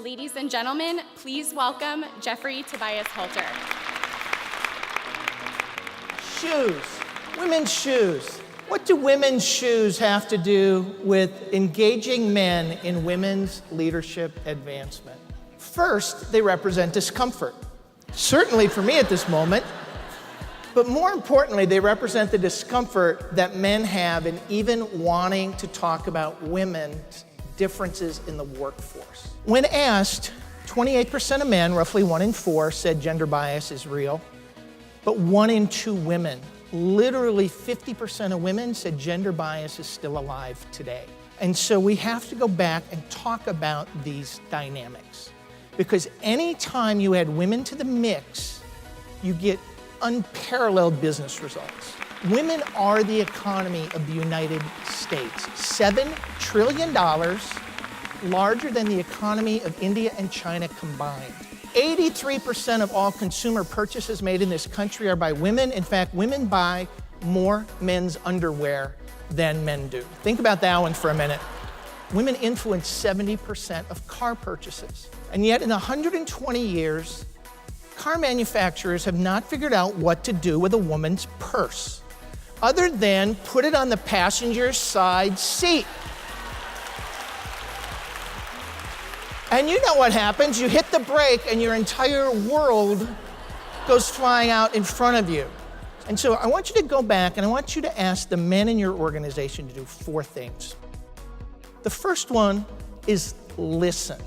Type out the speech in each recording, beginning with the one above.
Ladies and gentlemen, please welcome Jeffery Tobias Halter. Shoes, women's shoes. What do women's shoes have to do with engaging men in women's leadership advancement? First, they represent discomfort. Certainly for me at this moment, but more importantly, they represent the discomfort that men have in even wanting to talk about women's differences in the workforce. When asked, 28% of men, roughly 1 in 4, said gender bias is real, but 1 in 2 women, literally 50% of women, said gender bias is still alive today. And so we have to go back and talk about these dynamics. Because anytime you add women to the mix, you get unparalleled business results. Women are the economy of the United States. $7 trillion, larger than the economy of India and China combined. 83% of all consumer purchases made in this country are by women. In fact, women buy more men's underwear than men do. Think about that one for a minute. Women influence 70% of car purchases. And yet in 120 years, car manufacturers have not figured out what to do with a woman's purse, other than put it on the passenger side seat. And you know what happens. You hit the brake and your entire world goes flying out in front of you. And so I want you to go back and I want you to ask the men in your organization to do 4 things. The first one is listen.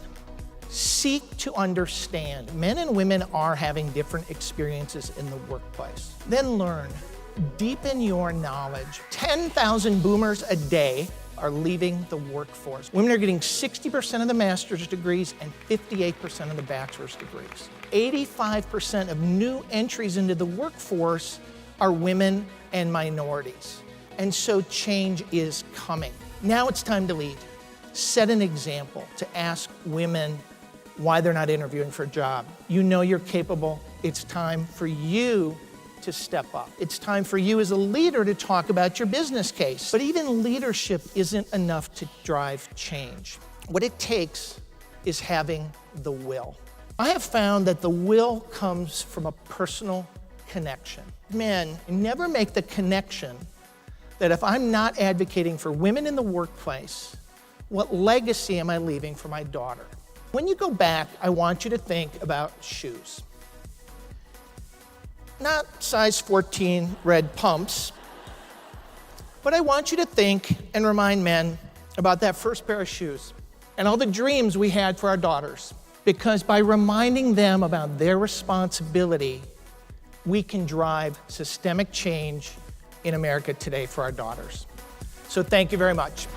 Seek to understand. Men and women are having different experiences in the workplace. Then learn. Deepen your knowledge. 10,000 boomers a day are leaving the workforce. Women are getting 60% of the master's degrees and 58% of the bachelor's degrees. 85% of new entries into the workforce are women and minorities. And so change is coming. Now it's time to lead. Set an example to ask women why they're not interviewing for a job. You know you're capable. It's time for you to step up. It's time for you as a leader to talk about your business case. But even leadership isn't enough to drive change. What it takes is having the will. I have found that the will comes from a personal connection. Men, never make the connection that if I'm not advocating for women in the workplace, what legacy am I leaving for my daughter? When you go back, I want you to think about shoes. Not size 14 red pumps, but I want you to think and remind men about that first pair of shoes and all the dreams we had for our daughters. Because by reminding them about their responsibility, we can drive systemic change in America today for our daughters. So thank you very much.